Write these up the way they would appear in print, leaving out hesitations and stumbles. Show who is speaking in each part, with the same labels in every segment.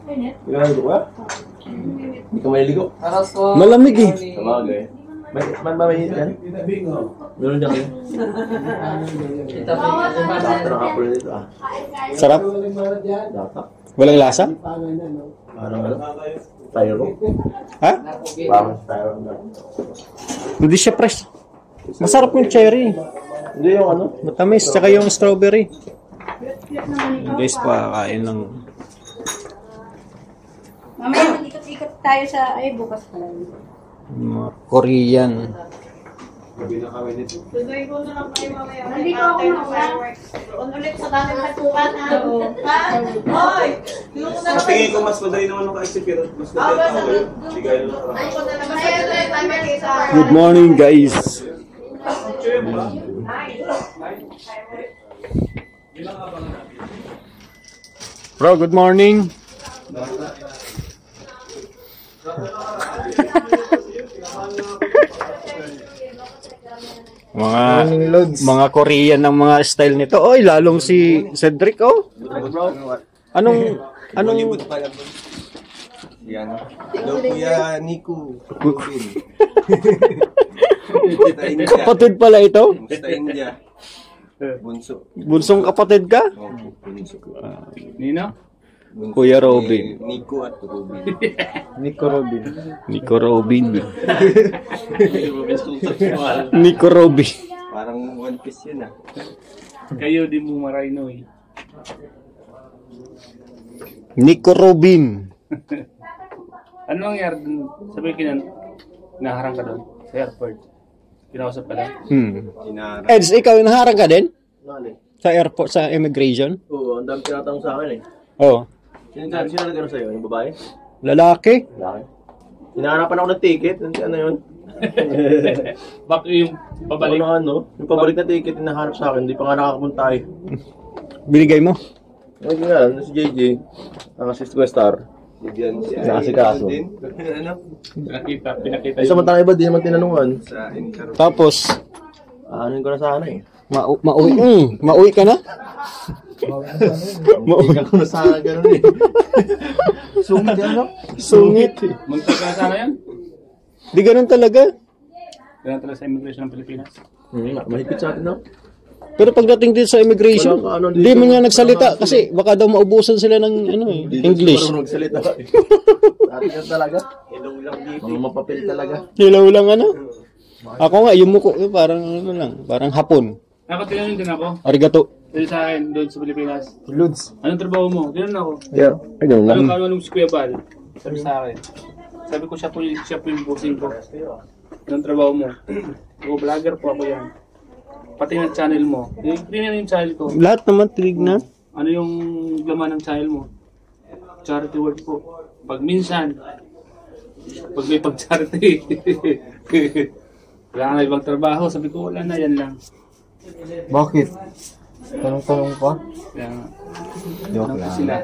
Speaker 1: Pinaligo ko ya? Hindi ka maliligo?
Speaker 2: Malamig eh.
Speaker 1: Sabagay. May mainit yan? Meron dyan kayo? Sakto ng apple dito ah.
Speaker 2: Sarap.
Speaker 1: Data.
Speaker 2: Walang lasa?
Speaker 1: Parang ano? Styro?
Speaker 2: Ha?
Speaker 1: Parang styro.
Speaker 2: Hindi siya fresh. Masarap yung cherry.
Speaker 1: Hindi yung ano?
Speaker 2: Matamis. Tsaka yung strawberry. Guys, pakakain lang.
Speaker 3: Mamaya mag-ikot-ikot tayo sa... Ay, bukas pala.
Speaker 2: Mga Korean.
Speaker 3: Nandito ako na. Ulit sa daming patukan ha. Hoy!
Speaker 4: Sa tingin ko mas madali naman ang ka-exit pero mas madali ako yun. Hindi gaya naman.
Speaker 2: Good morning, guys. Bro, good morning. Mga Korean ng mga style nito. Oy, lalong si Cedric oh. Anong
Speaker 4: Yan. Hello, Kuya Nico.
Speaker 2: kapatid pala ito?
Speaker 4: Basta India. Bunso.
Speaker 2: Bunsong kapatid ka?
Speaker 4: Bunso.
Speaker 5: Nino?
Speaker 2: Kuya Robin.
Speaker 4: Nico at Robin.
Speaker 2: Nico Robin. Nico Robin.
Speaker 4: Parang One Piece yun ah.
Speaker 5: Kayo di mo marino eh.
Speaker 2: Nico Robin.
Speaker 5: Ano nangyari dun? Sabi ko yan, naharang ka doon sa airport. Kinausap ka lang.
Speaker 4: Inara.
Speaker 2: Eds, ikaw naharang ka din?
Speaker 1: Nani?
Speaker 2: Sa airport, sa immigration?
Speaker 1: Oo, ang dami tinatanong sa akin eh.
Speaker 2: Oo.
Speaker 1: Sino nagano sa'yo? Yung babae?
Speaker 2: Lalaki?
Speaker 1: Laki. Hinahanapan ako ng ticket. Ano yun?
Speaker 5: Bak yung pabalik.
Speaker 1: Yung pabalik na ticket hinahanap sa akin. Hindi pa nga nakakapunta eh.
Speaker 2: Binigay mo?
Speaker 1: Hindi nga, si JJ. Ang assist ko star.
Speaker 4: Yan si
Speaker 1: Nakasikaso.
Speaker 4: Ano?
Speaker 5: Pinakita
Speaker 1: Ay, samantalang iba, di naman tinanungan.
Speaker 4: Sa Inter.
Speaker 2: Tapos,
Speaker 1: Aanin ko na sana eh.
Speaker 2: mauwi ka na?
Speaker 1: Mauwi ka na sana gano'n eh. Sungit ano?
Speaker 2: Sungit.
Speaker 5: Magtag ka sana yan?
Speaker 2: Di ganun talaga.
Speaker 5: Ganun talaga sa immigration ng Pilipinas.
Speaker 1: Mahigpit sa atin no?
Speaker 2: Pero pagdating din sa immigration,
Speaker 1: Wala ka, ano,
Speaker 2: di
Speaker 1: dito,
Speaker 2: man nga
Speaker 1: wala
Speaker 2: nagsalita
Speaker 1: ka,
Speaker 2: kasi baka daw maubusan sila ng English.
Speaker 1: Hindi magsalita. Atin ka talaga. Ilaw lang dito. Mga mapapil talaga.
Speaker 2: Hilaw lang ano? Ako nga, yung muko, parang ano lang, parang hapon.
Speaker 5: Tinanong din ako.
Speaker 2: Arigato.
Speaker 5: Dito sa akin, doon sa Pilipinas.
Speaker 2: Lods.
Speaker 5: Anong trabaho mo? Tinanong ako.
Speaker 1: Yeah. Ayun lang.
Speaker 5: Anong si Kuya Bal? Sabi sa akin. Sabi ko siya po yung bossing ko. Anong trabaho mo? O vlogger po ako yan. Pati ng channel mo. Tingnan yung channel ko.
Speaker 2: Lahat naman tinignan.
Speaker 5: Ano yung laman ng channel mo? Charity work po. Pag minsan, pag may pag-charity, wala na ibang trabaho. Sabi ko, wala na, yan lang.
Speaker 2: Bakit? Tanong-tanong pa?
Speaker 5: Kaya nga.
Speaker 2: Joke
Speaker 5: Ano po
Speaker 2: lang.
Speaker 5: sila?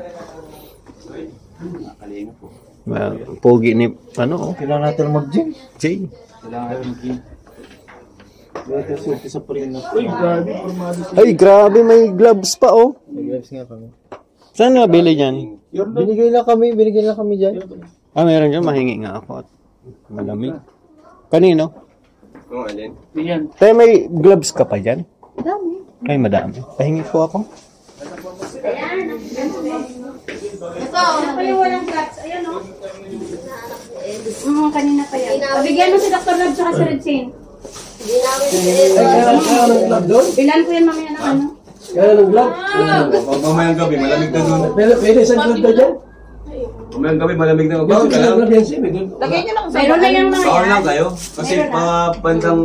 Speaker 2: Pogi ni, ano,
Speaker 1: Kailangan natin mag-gym.
Speaker 2: Jay.
Speaker 5: Wala nga yung
Speaker 1: Dito suti sa prino.
Speaker 5: uy, grabe, formado sila.
Speaker 2: Ay, grabe, may gloves pa, oh.
Speaker 1: Nag-gloves nga kami.
Speaker 2: Saan nabili dyan?
Speaker 1: Binigay lang kami dyan.
Speaker 2: Ah, meron dyan, mahingi nga ako. At malamig. Kanino?
Speaker 4: Kung alin?
Speaker 5: Yan.
Speaker 2: Tayo, may gloves ka pa dyan?
Speaker 3: Dami.
Speaker 2: Ay, madami. Pahingi po ako.
Speaker 3: Ito, ano pa yung walang drugs? Ayan o. Kanina pa yan. Bigyan mo si Dr. Lab tsaka si Red Chain. Bilan ko yan mamaya ng ano.
Speaker 1: Kaya ng glove.
Speaker 4: Mamayang gabi, malamig na doon.
Speaker 1: Pwede isang glove na dyan.
Speaker 4: Mamayang gabi, malamig na
Speaker 1: Bakit
Speaker 4: ka
Speaker 1: isang
Speaker 4: lang.
Speaker 1: glove yan siya?
Speaker 3: Lagay niyo lang sa mayroon na yung mga
Speaker 4: Bawal
Speaker 3: yan.
Speaker 4: lang kayo. Kasi mga bandang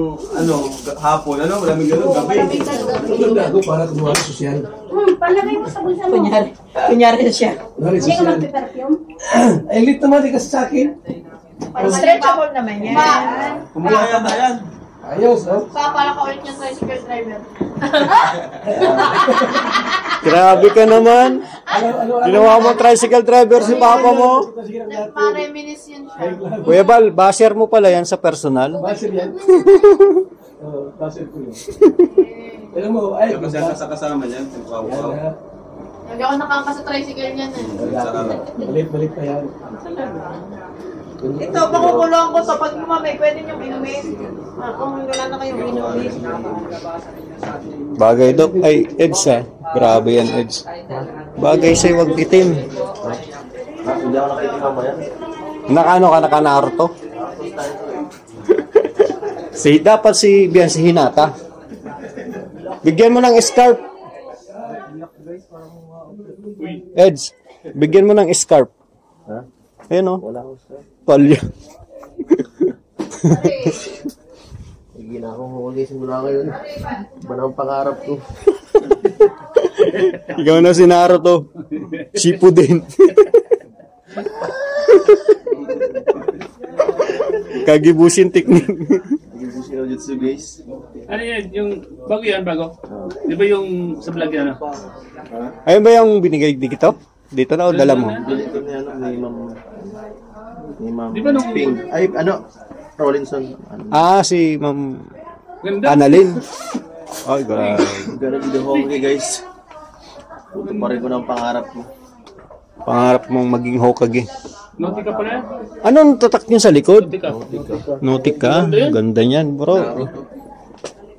Speaker 4: hapon, malamig na doon, gabi.
Speaker 1: Ito gago para kumuha ng sosyal.
Speaker 3: Palagay mo sa bulsa mo.
Speaker 6: Kunyari na siya.
Speaker 1: Kunwari
Speaker 3: Hindi ka
Speaker 1: sosyal.
Speaker 3: magpe-perfume.
Speaker 1: Ay, lit naman di kasi sa akin.
Speaker 6: Stretchable naman yan.
Speaker 4: Kumuha yan, ayan.
Speaker 1: Ayos, oh.
Speaker 6: Para ka ulit yung tricycle driver.
Speaker 2: Grabe ka naman. Ginawa mo tricycle driver si papa mo.
Speaker 6: Nagpa-reminis yun siya.
Speaker 2: Kuya Bal, basher mo pala yan sa personal.
Speaker 1: Basir yan. Oo, basir ko yun. Alam mo, ay,
Speaker 4: Kasi sa kasama niyan, wow.
Speaker 6: Lagi ako nakaka sa tricycle niyan eh.
Speaker 1: Balik pa yan.
Speaker 6: Ito, pakukulong ko to. Pag may pwede niyong inumin. Kung wala na kayong inumin.
Speaker 2: Bagay daw. Ay, Eds ah. Grabe yan, Eds. Bagay sa'yo, wag itim.
Speaker 1: Hindi ako nakikinig mamaya.
Speaker 2: Nakano ka, naka-Naruto? Dapat si Bian si Hinata. Bigyan mo ng scarf. Eds, bigyan mo ng scarf.
Speaker 1: Ha?
Speaker 2: Ayun o.
Speaker 1: Wala akong sir.
Speaker 2: Palya.
Speaker 1: Hindi na akong huli simula ngayon. Iba na ang pangarap ko.
Speaker 2: Ikaw na si Naruto. Shippuden. Kagibushin technique.
Speaker 1: Nag-ibig si Jutsu guys.
Speaker 5: Ano yan? Yung bago yan, bago? Di ba yung sa vlog yan? Ano?
Speaker 2: Ayun ba yung binigay dito? Dito na o dala mo?
Speaker 1: Dito ni ano, ni Ma'am
Speaker 5: Di ba nung-
Speaker 1: Ping. Ay, ano? Rollinson. Ano?
Speaker 2: Ah, si Ma'am
Speaker 5: Ganda.
Speaker 2: Annalyn. Ay, grabe.
Speaker 1: Gonna be the Hokage guys. Puto pa rin ko ng pangarap ko.
Speaker 2: Pangarap mong maging Hokage.
Speaker 5: Naughty ka pala yan?
Speaker 2: Anong tatak niya sa likod?
Speaker 5: Naughty ka.
Speaker 2: Nautic ka? Ganda niyan, bro.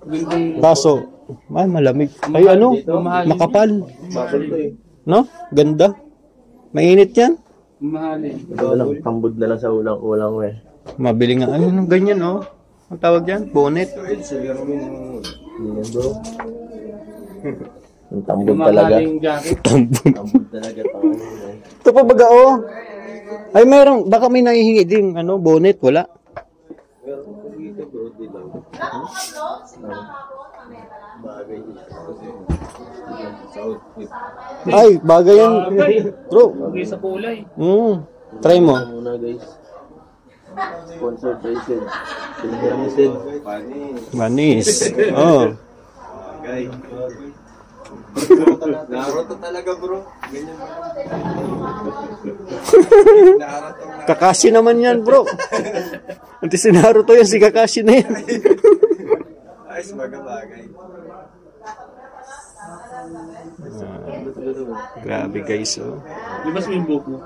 Speaker 5: Gandang
Speaker 2: Kaso, ay, malamig. Ay, ano? Makapal.
Speaker 1: Bakit to eh.
Speaker 2: No? Ganda. Mainit yan.
Speaker 5: mahalin.
Speaker 1: Ito lang, tambod na lang sa ulang we.
Speaker 2: Mabili nga. Ano, ganyan, oh. Ang tawag yan? Bonnet.
Speaker 1: Ganyan bro. Yung tambod talaga.
Speaker 5: Mahaling jacket.
Speaker 1: Tambod talaga.
Speaker 2: Ito pa baga, oh. Ay, meron. Baka may nahihingi din, ano, bonnet. Wala. Ay, bagay yan. Bro.
Speaker 5: Bagay sa kulay.
Speaker 2: Try mo.
Speaker 1: Muna guys. Sponsored by Sid. Sinira mo Sid.
Speaker 2: Manis. Oh.
Speaker 4: Naruto talaga bro. Ganyan ba?
Speaker 2: Kakashi naman yan, bro. Hindi si Naruto yan, si Kakashi na yan.
Speaker 4: Ayos bagay.
Speaker 2: Grabe guys, oh.
Speaker 5: Di ba yung book mo?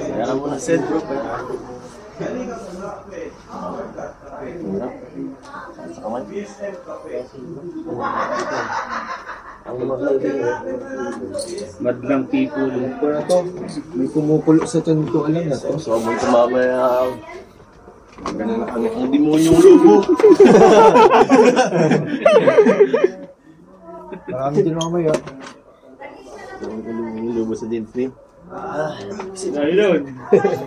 Speaker 1: Kaya mo na Sid bro. Sa kamay. Ang mahal din eh.
Speaker 5: Madlang people.
Speaker 4: May kumukulo sa tiyan ko alam na to.
Speaker 1: So, mo mamaya. Ang demonyong lobo.
Speaker 4: Marami din ako may
Speaker 1: Ang lobo sa Disney.
Speaker 5: Ayun.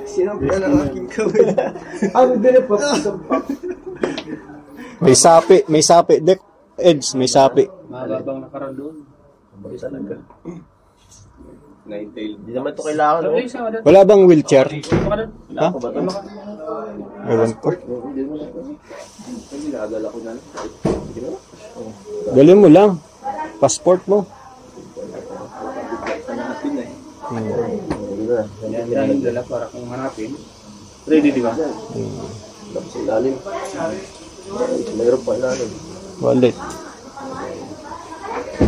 Speaker 4: Sinampala ng aking kamay. Ano din pa?
Speaker 2: May sapi, Dek. Edge, may sapi.
Speaker 5: Mababang nakaraan doon.
Speaker 1: Talaga.
Speaker 4: Nine-tail.
Speaker 1: Hindi naman ito kailangan.
Speaker 5: Sabi
Speaker 1: No?
Speaker 5: yung sama doon.
Speaker 2: Wala bang wheelchair?
Speaker 5: Baka doon.
Speaker 2: Ha?
Speaker 1: Ako ba ito?
Speaker 2: Ewan ko.
Speaker 1: Hindi mo na ito. Ginagala ko na.
Speaker 2: Galin mo lang. Passport mo.
Speaker 1: Hindi na.
Speaker 5: Yan yung dala para kung hanapin. Ready, di ba?
Speaker 1: Tapos sa ilalim. Mayroon pa ilalim.
Speaker 2: Wallet.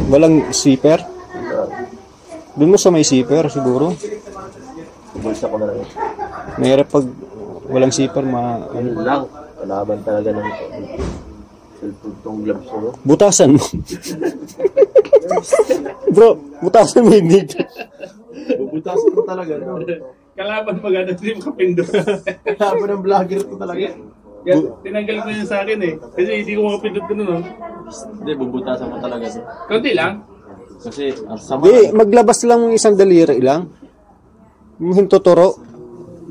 Speaker 2: Walang zipper? Doon mo sa may zipper siguro.
Speaker 1: Bulsa ko na lang.
Speaker 2: Mayroon pag walang zipper,
Speaker 1: Ano lang. Kalaban talaga ng cellphone tong gloves ko. No?
Speaker 2: butasan mo. Bro, butasan mo hindi.
Speaker 1: Bubutasin ko talaga. No?
Speaker 5: Kalaban pag ano, hindi makapindot.
Speaker 1: Kalaban ng vlogger ko talaga.
Speaker 5: Tinanggal ko yun sa akin eh. Kasi hindi ko makapindot ko nun.
Speaker 1: Hindi, bubutasan ko talaga. No?
Speaker 5: Kaunti lang.
Speaker 1: Kasi ang sama.
Speaker 2: Di, maglabas lang ng isang daliri lang. Hintuturo.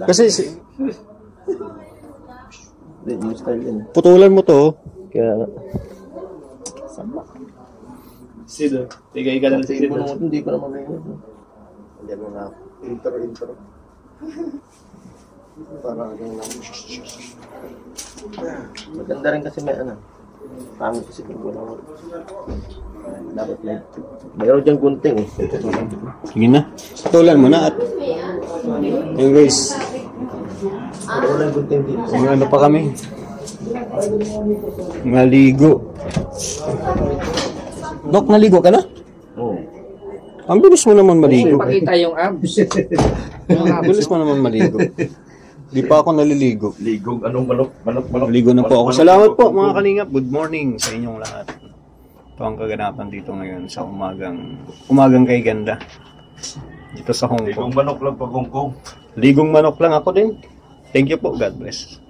Speaker 2: Kasi
Speaker 1: Hindi, yung style yun.
Speaker 2: putulan mo to.
Speaker 1: Kaya, sama.
Speaker 5: Sido. Tigay ka lang
Speaker 1: Hindi
Speaker 5: sido.
Speaker 1: ko naman, hindi ko naman ngayon. Hindi mo na. Intro. Parang yung lang. Maganda rin kasi may ano. Pangit kasi kung wala ko. Dapat mayroon diyang gunting eh.
Speaker 2: Sige na. Putulan mo na at yun guys.
Speaker 1: Mayroon lang gunting dito.
Speaker 2: Yung ano pa kami. Maligo. Dok, naligo ka na?
Speaker 1: Oo.
Speaker 2: Ang bilis mo naman maligo.
Speaker 7: Pakita yung abs.
Speaker 2: Ang bilis mo naman maligo. Di pa ako naliligo.
Speaker 1: Ligog, anong manok.
Speaker 2: Ligo na po ako. Salamat po mga kalingap. Good morning sa inyong lahat. Ito ang kaganapan dito ngayon sa umagang kay ganda. Dito sa Hong Kong.
Speaker 1: Ligong manok lang pag Hong Kong.
Speaker 2: Ligong manok lang ako din. Thank you po. God bless.